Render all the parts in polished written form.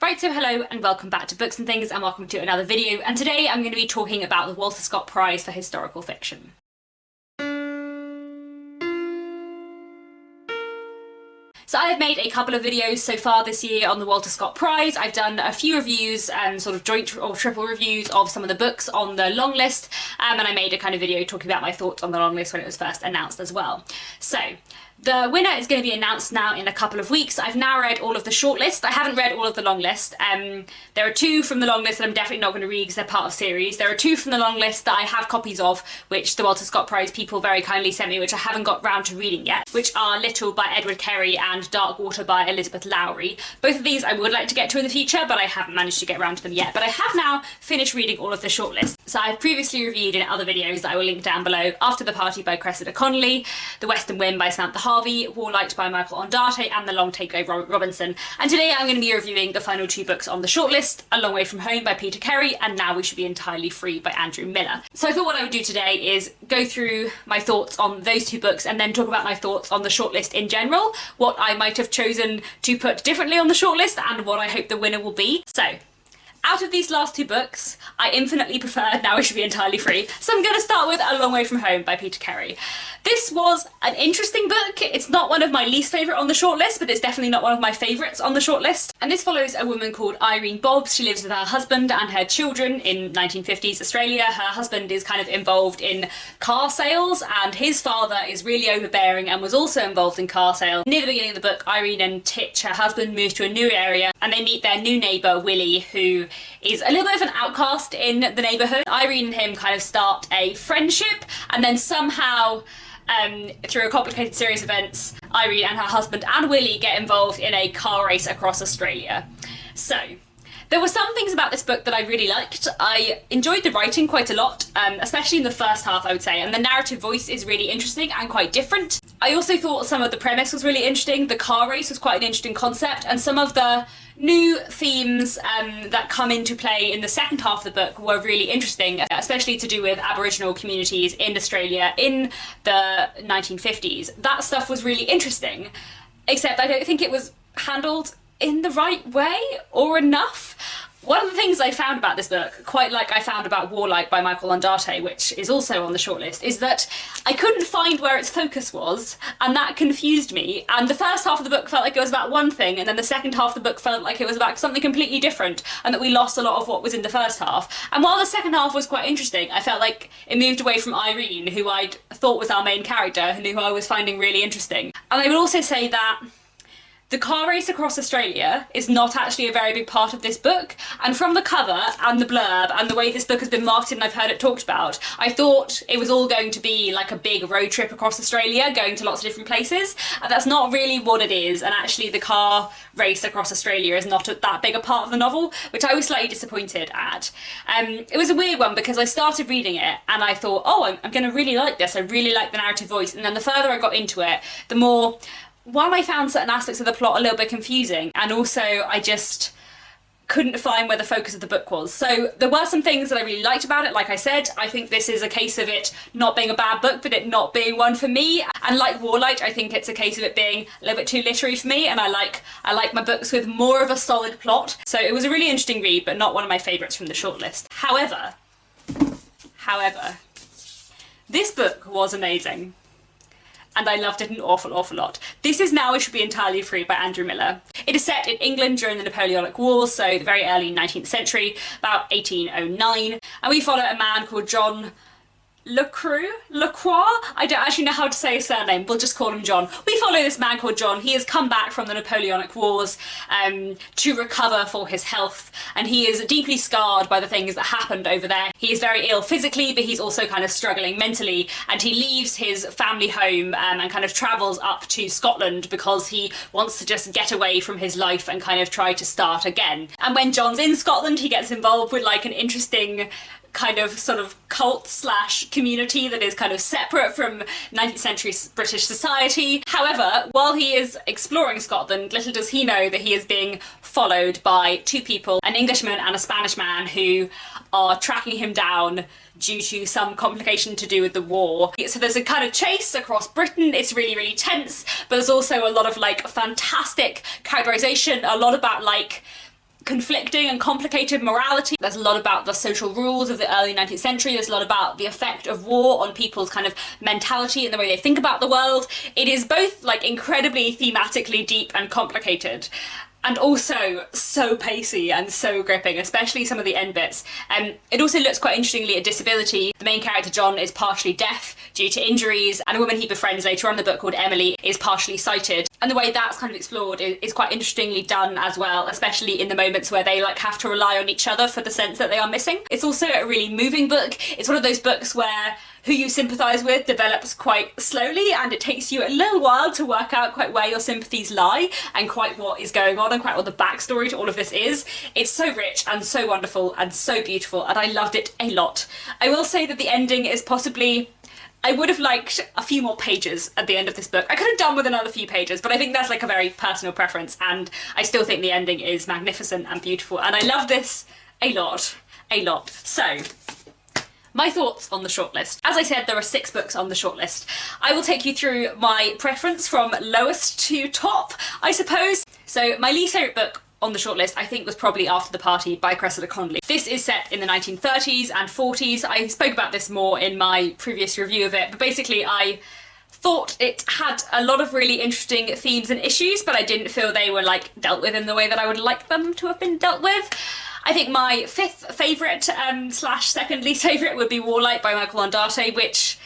Right, so hello and welcome back to Books and Things and welcome to another video, and today I'm going to be talking about the Walter Scott Prize for Historical Fiction. So I have made a couple of videos so far this year on the Walter Scott Prize. I've done a few reviews and sort of joint or triple reviews of some of the books on the long list, and I made a kind of video talking about my thoughts on the long list when it was first announced as well. So the winner is going to be announced now in a couple of weeks. I've now read all of the shortlist. I haven't read all of the long list. There are two from the long list that I'm definitely not going to read because they're part of series. There are two from the long list that I have copies of, which the Walter Scott Prize people very kindly sent me, which I haven't got round to reading yet, which are Little by Edward Carey and Dark Water by Elizabeth Lowry. Both of these I would like to get to in the future, but I haven't managed to get around to them yet. But I have now finished reading all of the shortlist. So I've previously reviewed in other videos that I will link down below After the Party by Cressida Connolly, The Western Wind by Samantha Harvey, Warlight by Michael Ondarte, and The Long Take by Robert Robinson. And today I'm going to be reviewing the final two books on the shortlist, A Long Way From Home by Peter Carey and Now We Should Be Entirely Free by Andrew Miller. So I thought what I would do today is go through my thoughts on those two books and then talk about my thoughts on the shortlist in general, what I might have chosen to put differently on the shortlist, and what I hope the winner will be. So, out of these last two books, I infinitely preferred Now We Should Be Entirely Free, so I'm going to start with A Long Way From Home by Peter Carey. This was an interesting book. It's not one of my least favourite on the shortlist, but it's definitely not one of my favourites on the shortlist. And this follows a woman called Irene Bobbs. She lives with her husband and her children in 1950s Australia. Her husband is kind of involved in car sales, and his father is really overbearing and was also involved in car sales. Near the beginning of the book, Irene and Titch, her husband, move to a new area and they meet their new neighbour, Willie, who is a little bit of an outcast in the neighbourhood. Irene and him kind of start a friendship, and then somehow through a complicated series of events, Irene and her husband and Willie get involved in a car race across Australia. So, there were some things about this book that I really liked. I enjoyed the writing quite a lot, especially in the first half, I would say, and the narrative voice is really interesting and quite different. I also thought some of the premise was really interesting. The car race was quite an interesting concept, and some of the new themes that come into play in the second half of the book were really interesting, especially to do with Aboriginal communities in Australia in the 1950s. That stuff was really interesting, except I don't think it was handled in the right way or enough. One of the things I found about this book, quite like I found about Warlight by Michael Ondarte, which is also on the shortlist, is that I couldn't find where its focus was, and that confused me. And the first half of the book felt like it was about one thing, and then the second half of the book felt like it was about something completely different, and that we lost a lot of what was in the first half. And while the second half was quite interesting, I felt like it moved away from Irene, who I thought was our main character, and who I was finding really interesting. And I would also say that the car race across Australia is not actually a very big part of this book, and from the cover and the blurb and the way this book has been marketed and I've heard it talked about, I thought it was all going to be like a big road trip across Australia, going to lots of different places, and that's not really what it is. And actually the car race across Australia is not that big a part of the novel, which I was slightly disappointed at. It was a weird one because I started reading it and I thought, oh, I'm going to really like this, I really like the narrative voice, and then the further I got into it, the more, one, I found certain aspects of the plot a little bit confusing, and also I just couldn't find where the focus of the book was. So there were some things that I really liked about it. Like I said, I think this is a case of it not being a bad book, but it not being one for me. And like Warlight, I think it's a case of it being a little bit too literary for me, and I like my books with more of a solid plot. So it was a really interesting read, but not one of my favourites from the shortlist. However, this book was amazing, and I loved it an awful lot. This is Now We Should Be Entirely Free by Andrew Miller. It is set in England during the Napoleonic Wars, so the very early 19th century, about 1809, and we follow a man called John Lacroix? I don't actually know how to say his surname, we'll just call him John. We follow this man called John. He has come back from the Napoleonic Wars to recover for his health, and he is deeply scarred by the things that happened over there. He is very ill physically, but he's also kind of struggling mentally, and he leaves his family home and kind of travels up to Scotland because he wants to just get away from his life and kind of try to start again. And when John's in Scotland, he gets involved with like an interesting kind of sort of cult slash community that is kind of separate from 19th century British society. However, while he is exploring Scotland, little does he know that he is being followed by two people, an Englishman and a Spanish man, who are tracking him down due to some complication to do with the war. So there's a kind of chase across Britain. It's really tense, but there's also a lot of like fantastic characterization, a lot about like conflicting and complicated morality. There's a lot about the social rules of the early 19th century. There's a lot about the effect of war on people's kind of mentality and the way they think about the world. It is both like incredibly thematically deep and complicated, and also so pacey and so gripping, especially some of the end bits. It also looks quite interestingly at disability. The main character, John, is partially deaf due to injuries, and a woman he befriends later on in the book called Emily is partially sighted. And the way that's kind of explored is quite interestingly done as well, especially in the moments where they like have to rely on each other for the sense that they are missing. It's also a really moving book. It's one of those books where who you sympathise with develops quite slowly, and it takes you a little while to work out quite where your sympathies lie and quite what is going on and quite what the backstory to all of this is. It's so rich and so wonderful and so beautiful, and I loved it a lot. I will say that the ending is possibly... I would have liked a few more pages at the end of this book. I could have done with another few pages, but I think that's like a very personal preference, and I still think the ending is magnificent and beautiful, and I love this a lot. So, my thoughts on the shortlist. As I said, there are 6 books on the shortlist. I will take you through my preference from lowest to top, I suppose. So my least favourite book on the shortlist, I think, was probably After the Party by Cressida Connolly. This is set in the 1930s and 40s. I spoke about this more in my previous review of it, but basically I thought it had a lot of really interesting themes and issues, but I didn't feel they were like dealt with in the way that I would like them to have been dealt with. I think my 5th favourite slash second least favourite would be Warlight by Michael Ondarte, which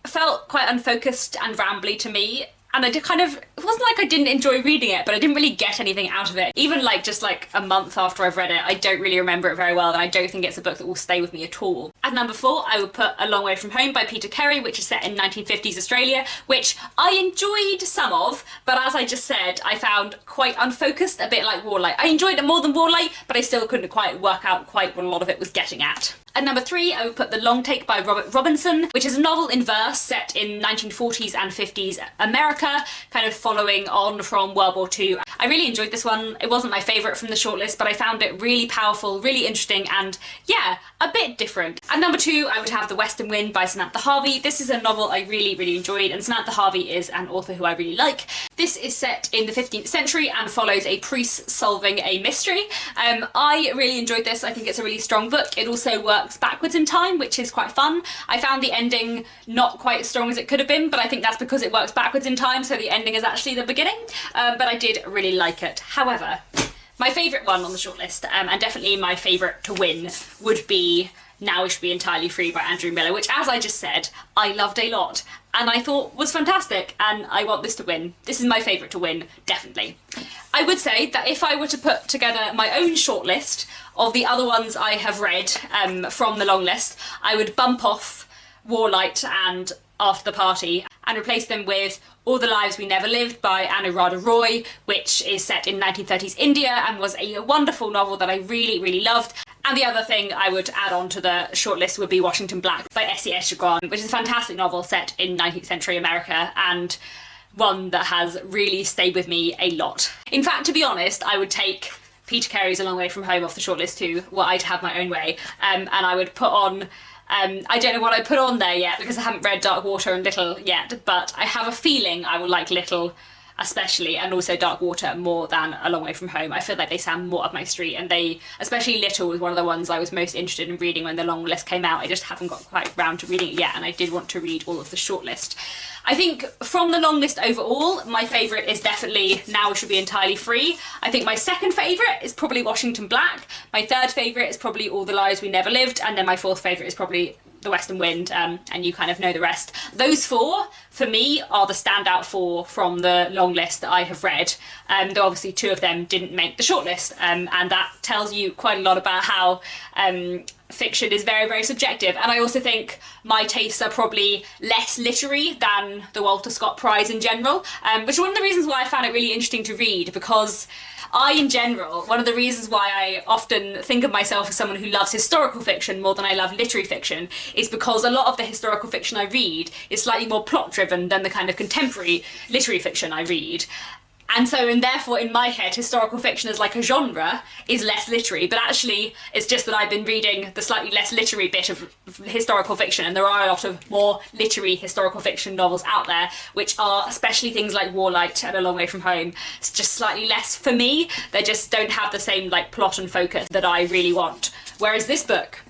felt quite unfocused and rambly to me. And I did kind of, it wasn't like I didn't enjoy reading it, but I didn't really get anything out of it. Even like just like a month after I've read it, I don't really remember it very well, and I don't think it's a book that will stay with me at all. At number 4, I would put A Long Way From Home by Peter Carey, which is set in 1950s Australia, which I enjoyed some of, but as I just said, I found quite unfocused, a bit like Warlight. I enjoyed it more than Warlight, but I still couldn't quite work out quite what a lot of it was getting at. At number 3, I would put The Long Take by Robert Robinson, which is a novel in verse set in 1940s and 50s America, kind of following on from World War II. I really enjoyed this one. It wasn't my favourite from the shortlist, but I found it really powerful, really interesting, and yeah, a bit different. At number 2, I would have The Western Wind by Samantha Harvey. This is a novel I really enjoyed, and Samantha Harvey is an author who I really like. This is set in the 15th century and follows a priest solving a mystery. I really enjoyed this. I think it's a really strong book. It also works backwards in time, which is quite fun. I found the ending not quite as strong as it could have been, but I think that's because it works backwards in time, so the ending is actually the beginning. But I did really like it. However, my favourite one on the shortlist, and definitely my favourite to win, would be Now We Should Be Entirely Free by Andrew Miller, which, as I just said, I loved a lot and I thought was fantastic, and I want this to win. This is my favourite to win, definitely. I would say that if I were to put together my own shortlist of the other ones I have read from the long list, I would bump off Warlight and After the Party and replace them with All the Lives We Never Lived by Anuradha Roy, which is set in 1930s India and was a wonderful novel that I really loved. And the other thing I would add on to the shortlist would be Washington Black by S.E. Eshagwan, which is a fantastic novel set in 19th century America and one that has really stayed with me a lot. In fact, to be honest, I would take Peter Carey's A Long Way From Home off the shortlist too, well, I'd have my own way, and I would put on I don't know what I put on there yet because I haven't read Dark Water and Little yet, but I have a feeling I will like Little especially, and also Dark Water more than A Long Way From Home. I feel like they sound more up my street, and they, especially Little, was one of the ones I was most interested in reading when the long list came out. I just haven't got quite round to reading it yet, and I did want to read all of the shortlist. I think from the long list overall, my favourite is definitely Now We Should Be Entirely Free. I think my second favourite is probably Washington Black. My third favourite is probably All the Lives We Never Lived, and then my fourth favourite is probably The Western Wind, and you kind of know the rest. Those 4, for me, are the standout 4 from the long list that I have read, though obviously 2 of them didn't make the shortlist, and that tells you quite a lot about how fiction is very subjective. And I also think my tastes are probably less literary than the Walter Scott Prize in general, which is one of the reasons why I found it really interesting to read, because in general, one of the reasons why I often think of myself as someone who loves historical fiction more than I love literary fiction is because a lot of the historical fiction I read is slightly more plot driven than the kind of contemporary literary fiction I read. And therefore in my head historical fiction as like a genre is less literary, but actually it's just that I've been reading the slightly less literary bit of historical fiction, and there are a lot of more literary historical fiction novels out there which are, especially things like Warlight and A Long Way From Home, it's just slightly less for me. They just don't have the same like plot and focus that I really want, whereas this book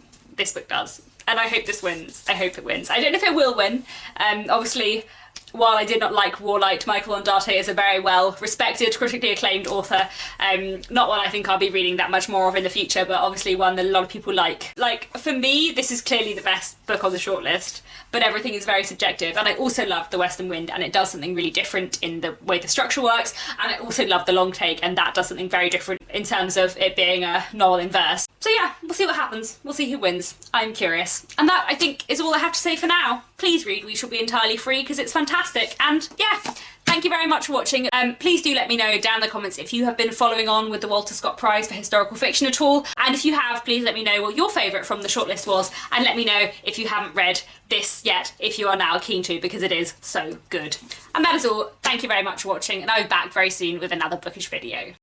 does. And I hope this wins. I hope it wins. I don't know if it will win. Obviously, while I did not like Warlight, Michael Ondate is a very well respected, critically acclaimed author. Not one I think I'll be reading that much more of in the future, but obviously one that a lot of people like. Like, for me, this is clearly the best book on the shortlist, but everything is very subjective. And I also love The Western Wind, and it does something really different in the way the structure works. And I also love The Long Take, and that does something very different in terms of it being a novel in verse. So yeah, we'll see what happens. We'll see who wins. I'm curious. And that, I think, is all I have to say for now. Please read We Shall Be Entirely Free, because it's fantastic. And yeah, thank you very much for watching. Please do let me know down in the comments if you have been following on with the Walter Scott Prize for Historical Fiction at all. And if you have, please let me know what your favourite from the shortlist was, and let me know if you haven't read this yet, if you are now keen to, because it is so good. And that is all. Thank you very much for watching, and I'll be back very soon with another bookish video.